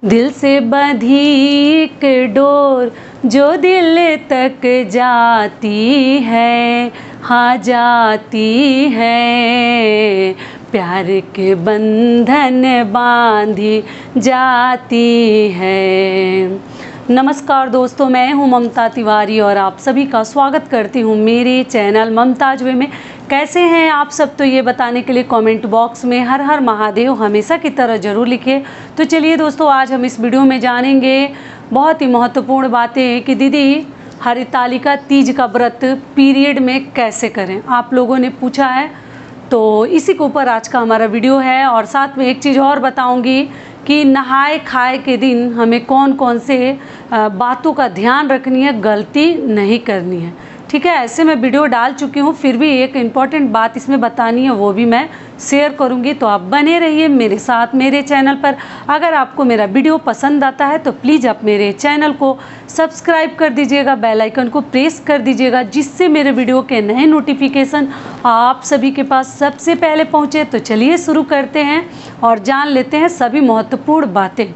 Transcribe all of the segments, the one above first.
दिल से बंधी एक डोर जो दिल तक जाती है, हाँ जाती है, प्यार के बंधन बांधी जाती है। नमस्कार दोस्तों, मैं हूं ममता तिवारी और आप सभी का स्वागत करती हूं मेरे चैनल ममताज वे में। कैसे हैं आप सब, तो ये बताने के लिए कमेंट बॉक्स में हर हर महादेव हमेशा की तरह ज़रूर लिखिए। तो चलिए दोस्तों, आज हम इस वीडियो में जानेंगे बहुत ही महत्वपूर्ण बातें कि दीदी हरितालिका तीज का व्रत पीरियड में कैसे करें। आप लोगों ने पूछा है, तो इसी के ऊपर आज का हमारा वीडियो है। और साथ में एक चीज़ और बताऊंगी कि नहाए खाए के दिन हमें कौन कौन से बातों का ध्यान रखनी है, गलती नहीं करनी है। ठीक है, ऐसे मैं वीडियो डाल चुकी हूँ, फिर भी एक इम्पॉर्टेंट बात इसमें बतानी है, वो भी मैं शेयर करूँगी। तो आप बने रहिए मेरे साथ मेरे चैनल पर। अगर आपको मेरा वीडियो पसंद आता है तो प्लीज़ आप मेरे चैनल को सब्सक्राइब कर दीजिएगा, बेल आइकन को प्रेस कर दीजिएगा, जिससे मेरे वीडियो के नए नोटिफिकेशन आप सभी के पास सबसे पहले पहुँचे। तो चलिए शुरू करते हैं और जान लेते हैं सभी महत्वपूर्ण बातें।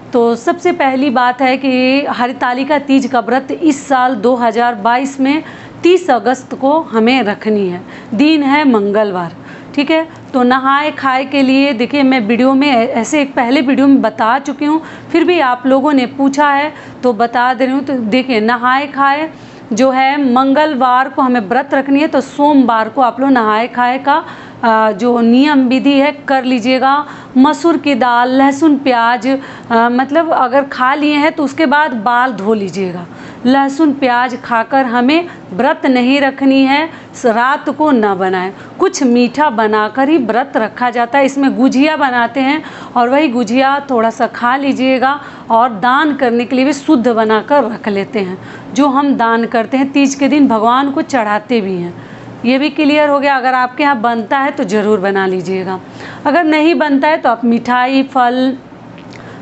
तो सबसे पहली बात है कि हरितालिका तीज का व्रत इस साल 2022 में 30 अगस्त को हमें रखनी है। दिन है मंगलवार। ठीक है, तो नहाए खाए के लिए देखिए, मैं वीडियो में ऐसे एक पहले वीडियो में बता चुकी हूँ, फिर भी आप लोगों ने पूछा है तो बता दे रही हूँ। तो देखिए, नहाए खाए जो है मंगलवार को हमें व्रत रखनी है, तो सोमवार को आप लोग नहाए खाए का जो नियम विधि है कर लीजिएगा। मसूर की दाल, लहसुन प्याज, मतलब अगर खा लिए हैं तो उसके बाद बाल धो लीजिएगा। लहसुन प्याज खाकर हमें व्रत नहीं रखनी है, रात को ना बनाएं। कुछ मीठा बनाकर ही व्रत रखा जाता है। इसमें गुजिया बनाते हैं और वही गुजिया थोड़ा सा खा लीजिएगा और दान करने के लिए भी शुद्ध बनाकर रख लेते हैं। जो हम दान करते हैं तीज के दिन भगवान को चढ़ाते भी हैं। ये भी क्लियर हो गया। अगर आपके यहाँ बनता है तो ज़रूर बना लीजिएगा, अगर नहीं बनता है तो आप मिठाई, फल,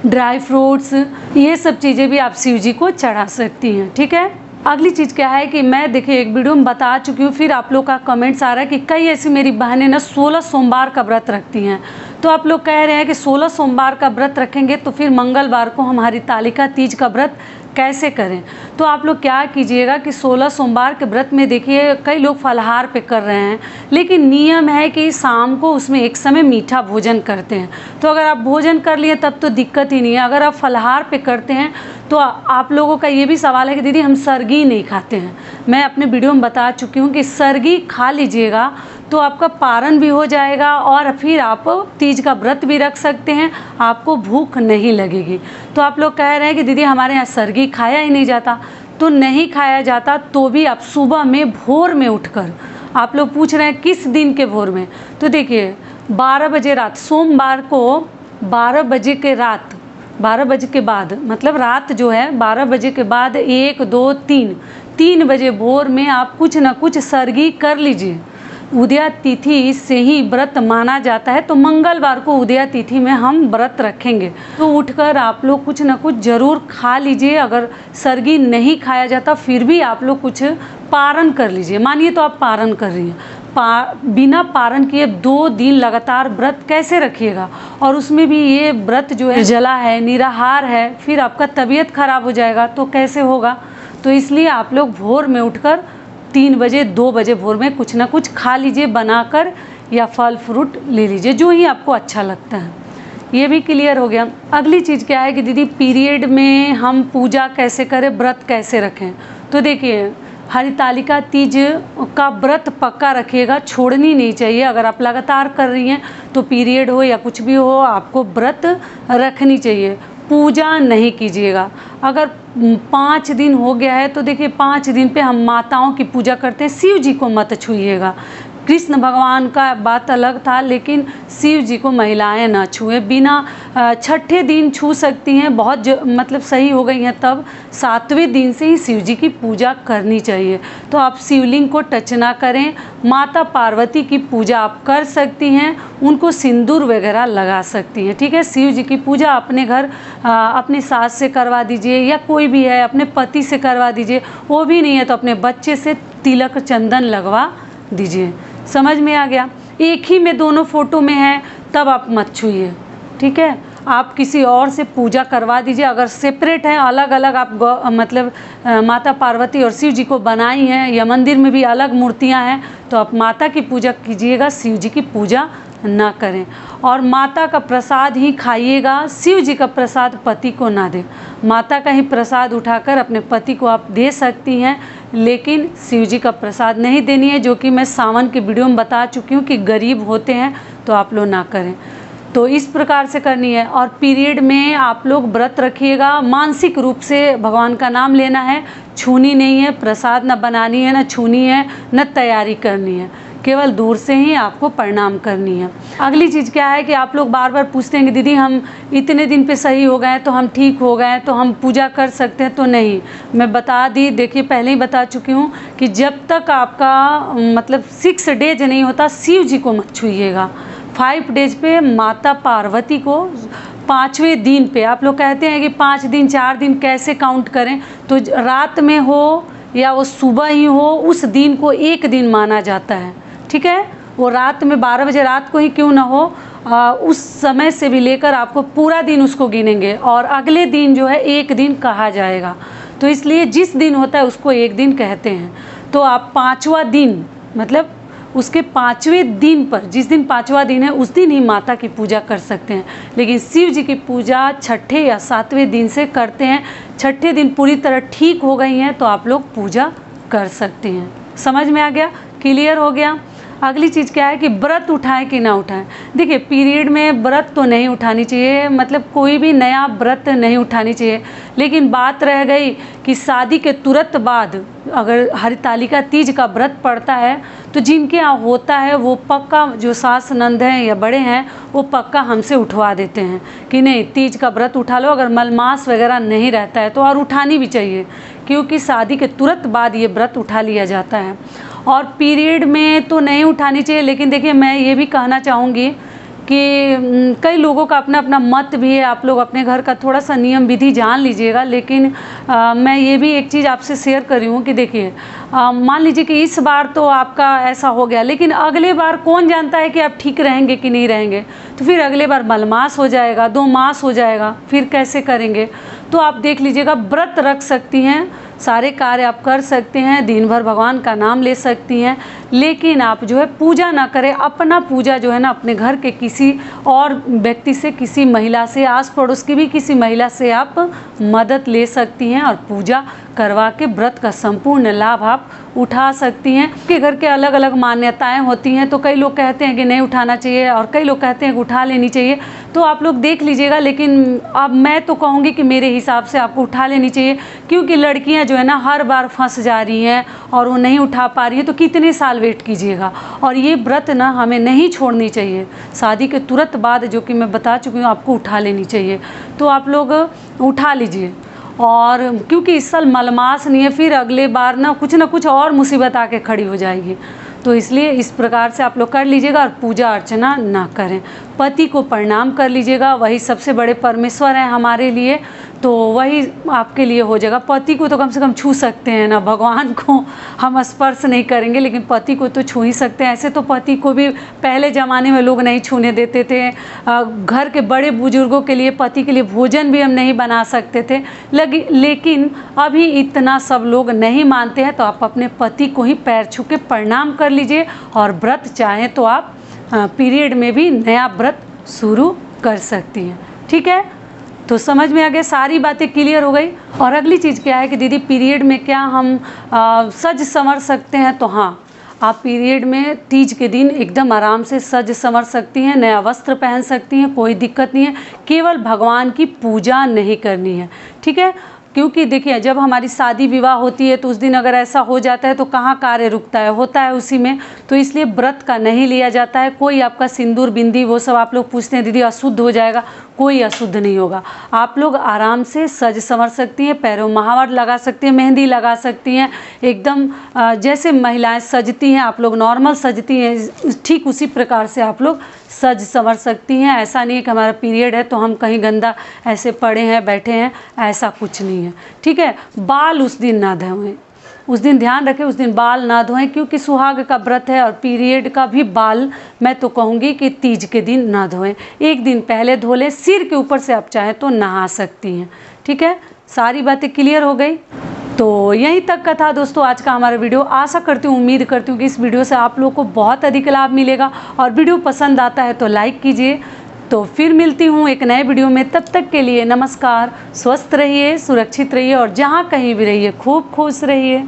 ड्राई फ्रूट्स, ये सब चीज़ें भी आप शिव जी को चढ़ा सकती हैं। ठीक है, अगली चीज़ क्या है कि मैं देखिए एक वीडियो में बता चुकी हूँ, फिर आप लोग का कमेंट्स आ रहा है कि कई ऐसी मेरी बहनें ना 16 सोमवार का व्रत रखती हैं। तो आप लोग कह रहे हैं कि 16 सोमवार का व्रत रखेंगे तो फिर मंगलवार को हम हरितालिका तीज का व्रत कैसे करें। तो आप लोग क्या कीजिएगा कि 16 सोमवार के व्रत में देखिए कई लोग फलाहार पे कर रहे हैं, लेकिन नियम है कि शाम को उसमें एक समय मीठा भोजन करते हैं। तो अगर आप भोजन कर लिए तब तो दिक्कत ही नहीं है। अगर आप फलाहार पे करते हैं तो आप लोगों का ये भी सवाल है कि दीदी हम सरगी नहीं खाते हैं। मैं अपने वीडियो में बता चुकी हूँ कि सरगी खा लीजिएगा तो आपका पारण भी हो जाएगा और फिर आप तीज का व्रत भी रख सकते हैं, आपको भूख नहीं लगेगी। तो आप लोग कह रहे हैं कि दीदी हमारे यहाँ सरगी खाया ही नहीं जाता, तो नहीं खाया जाता तो भी आप सुबह में भोर में उठकर, आप लोग पूछ रहे हैं किस दिन के भोर में, तो देखिए 12 बजे रात, सोमवार को 12 बजे के रात, 12 बजे के बाद, मतलब रात जो है 12 बजे के बाद 1, 2, 3 बजे भोर में आप कुछ ना कुछ सरगी कर लीजिए। उदया तिथि से ही व्रत माना जाता है, तो मंगलवार को उदया तिथि में हम व्रत रखेंगे। तो उठकर आप लोग कुछ ना कुछ ज़रूर खा लीजिए। अगर सरगी नहीं खाया जाता फिर भी आप लोग कुछ पारण कर लीजिए। मानिए तो आप पारण कर रही हैं, बिना पारण किए 2 दिन लगातार व्रत कैसे रखिएगा। और उसमें भी ये व्रत जो है जला है, निराहार है, फिर आपका तबीयत खराब हो जाएगा तो कैसे होगा। तो इसलिए आप लोग भोर में उठकर 3 बजे 2 बजे भोर में कुछ ना कुछ खा लीजिए बनाकर, या फल फ्रूट ले लीजिए, जो ही आपको अच्छा लगता है। ये भी क्लियर हो गया। अगली चीज़ क्या है कि दीदी पीरियड में हम पूजा कैसे करें, व्रत कैसे रखें। तो देखिए हरितालिका तीज का व्रत पक्का रखिएगा, छोड़नी नहीं चाहिए। अगर आप लगातार कर रही हैं तो पीरियड हो या कुछ भी हो, आपको व्रत रखनी चाहिए। पूजा नहीं कीजिएगा। अगर 5 दिन हो गया है तो देखिए 5 दिन पे हम माताओं की पूजा करते हैं, शिव जी को मत छूइएगा। कृष्ण भगवान का बात अलग था, लेकिन शिव जी को महिलाएं ना छुए। बिना छठे दिन छू सकती हैं, बहुत मतलब सही हो गई हैं, तब 7वें दिन से ही शिव जी की पूजा करनी चाहिए। तो आप शिवलिंग को टच ना करें। माता पार्वती की पूजा आप कर सकती हैं, उनको सिंदूर वगैरह लगा सकती हैं। ठीक है, शिव जी की पूजा अपने घर अपने सास से करवा दीजिए, या कोई भी है अपने पति से करवा दीजिए। वो भी नहीं है तो अपने बच्चे से तिलक चंदन लगवा दीजिए। समझ में आ गया। एक ही में दोनों फोटो में है तब आप मत छूइए। ठीक है, आप किसी और से पूजा करवा दीजिए। अगर सेपरेट है, अलग अलग आप मतलब माता पार्वती और शिव जी को बनाई हैं, या मंदिर में भी अलग मूर्तियां हैं, तो आप माता की पूजा कीजिएगा, शिव जी की पूजा ना करें। और माता का प्रसाद ही खाइएगा, शिव जी का प्रसाद पति को ना दें। माता का ही प्रसाद उठाकर अपने पति को आप दे सकती हैं, लेकिन शिव जी का प्रसाद नहीं देनी है, जो कि मैं सावन के वीडियो में बता चुकी हूँ कि गरीब होते हैं, तो आप लोग ना करें। तो इस प्रकार से करनी है। और पीरियड में आप लोग व्रत रखिएगा, मानसिक रूप से भगवान का नाम लेना है, छूनी नहीं है, प्रसाद न बनानी है, न छूनी है, न तैयारी करनी है, केवल दूर से ही आपको प्रणाम करनी है। अगली चीज़ क्या है कि आप लोग बार बार पूछते हैं कि दीदी हम इतने दिन पे सही हो गए, तो हम ठीक हो गए, तो हम पूजा कर सकते हैं। तो नहीं, मैं बता दी, देखिए पहले ही बता चुकी हूँ कि जब तक आपका मतलब 6 डेज नहीं होता, शिव जी को मत छूइएगा। 5 डेज पे माता पार्वती को, 5वें दिन पे, आप लोग कहते हैं कि 5 दिन 4 दिन कैसे काउंट करें, तो रात में हो या वो सुबह ही हो, उस दिन को एक दिन माना जाता है। ठीक है, वो रात में 12 बजे रात को ही क्यों ना हो, उस समय से भी लेकर आपको पूरा दिन उसको गिनेंगे, और अगले दिन जो है एक दिन कहा जाएगा। तो इसलिए जिस दिन होता है उसको एक दिन कहते हैं। तो आप 5वां दिन, मतलब उसके 5वें दिन पर, जिस दिन 5वां दिन है उस दिन ही माता की पूजा कर सकते हैं। लेकिन शिव जी की पूजा 6ठे या 7वें दिन से करते हैं। 6ठे दिन पूरी तरह ठीक हो गई हैं तो आप लोग पूजा कर सकते हैं। समझ में आ गया? क्लियर हो गया? अगली चीज़ क्या है कि व्रत उठाएं कि ना उठाएं। देखिए पीरियड में व्रत तो नहीं उठानी चाहिए, मतलब कोई भी नया व्रत नहीं उठानी चाहिए। लेकिन बात रह गई कि शादी के तुरंत बाद अगर हरितालिका तीज का व्रत पड़ता है, तो जिनके यहाँ होता है वो पक्का, जो सास नंद हैं या बड़े हैं, वो पक्का हमसे उठवा देते हैं कि नहीं तीज का व्रत उठा लो। अगर मलमास वगैरह नहीं रहता है तो और उठानी भी चाहिए, क्योंकि शादी के तुरंत बाद ये व्रत उठा लिया जाता है। और पीरियड में तो नहीं उठानी चाहिए। लेकिन देखिए मैं ये भी कहना चाहूँगी कि कई लोगों का अपना अपना मत भी है, आप लोग अपने घर का थोड़ा सा नियम विधि जान लीजिएगा। लेकिन मैं ये भी एक चीज़ आपसे शेयर कर रही हूँ कि देखिए मान लीजिए कि इस बार तो आपका ऐसा हो गया, लेकिन अगले बार कौन जानता है कि आप ठीक रहेंगे कि नहीं रहेंगे। तो फिर अगले बार मलमास हो जाएगा, 2 मास हो जाएगा, फिर कैसे करेंगे। तो आप देख लीजिएगा, व्रत रख सकती हैं, सारे कार्य आप कर सकते हैं, दिन भर भगवान का नाम ले सकती हैं, लेकिन आप जो है पूजा ना करें। अपना पूजा जो है ना अपने घर के किसी और व्यक्ति से, किसी महिला से, आस पड़ोस की भी किसी महिला से आप मदद ले सकती हैं और पूजा करवा के व्रत का संपूर्ण लाभ आप उठा सकती हैं। के घर के अलग अलग मान्यताएं होती हैं, तो कई लोग कहते हैं कि नहीं उठाना चाहिए और कई लोग कहते हैं कि उठा लेनी चाहिए। तो आप लोग देख लीजिएगा। लेकिन अब मैं तो कहूँगी कि मेरे हिसाब से आपको उठा लेनी चाहिए, क्योंकि लड़कियां जो है ना हर बार फंस जा रही हैं और वो नहीं उठा पा रही है, तो कितने साल वेट कीजिएगा। और ये व्रत ना हमें नहीं छोड़नी चाहिए। शादी के तुरंत बाद, जो कि मैं बता चुकी हूँ, आपको उठा लेनी चाहिए। तो आप लोग उठा लीजिए। और क्योंकि इस साल मलमास नहीं है, फिर अगले बार ना कुछ और मुसीबत आके खड़ी हो जाएगी। तो इसलिए इस प्रकार से आप लोग कर लीजिएगा और पूजा अर्चना ना करें। पति को प्रणाम कर लीजिएगा, वही सबसे बड़े परमेश्वर हैं हमारे लिए, तो वही आपके लिए हो जाएगा। पति को तो कम से कम छू सकते हैं ना, भगवान को हम स्पर्श नहीं करेंगे, लेकिन पति को तो छू ही सकते हैं। ऐसे तो पति को भी पहले ज़माने में लोग नहीं छूने देते थे। घर के बड़े बुजुर्गों के लिए, पति के लिए भोजन भी हम नहीं बना सकते थे। लेकिन अभी इतना सब लोग नहीं मानते हैं, तो आप अपने पति को ही पैर छू के प्रणाम कर लीजिए। और व्रत चाहें तो आप पीरियड में भी नया व्रत शुरू कर सकती हैं। ठीक है, तो समझ में आ गया, सारी बातें क्लियर हो गई। और अगली चीज़ क्या है कि दीदी पीरियड में क्या हम सज संवर सकते हैं? तो हाँ, आप पीरियड में तीज के दिन एकदम आराम से सज संवर सकती हैं, नया वस्त्र पहन सकती हैं, कोई दिक्कत नहीं है। केवल भगवान की पूजा नहीं करनी है। ठीक है, क्योंकि देखिए जब हमारी शादी विवाह होती है तो उस दिन अगर ऐसा हो जाता है तो कहाँ कार्य रुकता है, होता है उसी में। तो इसलिए व्रत का नहीं लिया जाता है। कोई आपका सिंदूर बिंदी वो सब आप लोग पूछते हैं दीदी अशुद्ध हो जाएगा, कोई अशुद्ध नहीं होगा। आप लोग आराम से सज संवर सकती हैं, पैरों महावर लगा सकती हैं, मेहंदी लगा सकती हैं, एकदम जैसे महिलाएं सजती हैं आप लोग नॉर्मल सजती हैं, ठीक उसी प्रकार से आप लोग सज संवर सकती हैं। ऐसा नहीं है कि हमारा पीरियड है तो हम कहीं गंदा ऐसे पड़े हैं बैठे हैं, ऐसा कुछ नहीं है। ठीक है, बाल उस दिन ना धोएं, उस दिन ध्यान रखें, उस दिन बाल ना धोएं, क्योंकि सुहाग का व्रत है और पीरियड का भी बाल मैं तो कहूँगी कि तीज के दिन ना धोएं, एक दिन पहले धो लें। सिर के ऊपर से आप चाहें तो नहा सकती हैं। ठीक है, सारी बातें क्लियर हो गई। तो यहीं तक का था दोस्तों आज का हमारा वीडियो। आशा करती हूँ, उम्मीद करती हूँ कि इस वीडियो से आप लोग को बहुत अधिक लाभ मिलेगा, और वीडियो पसंद आता है तो लाइक कीजिए। तो फिर मिलती हूँ एक नए वीडियो में, तब तक के लिए नमस्कार। स्वस्थ रहिए, सुरक्षित रहिए, और जहाँ कहीं भी रहिए खूब खुश रहिए।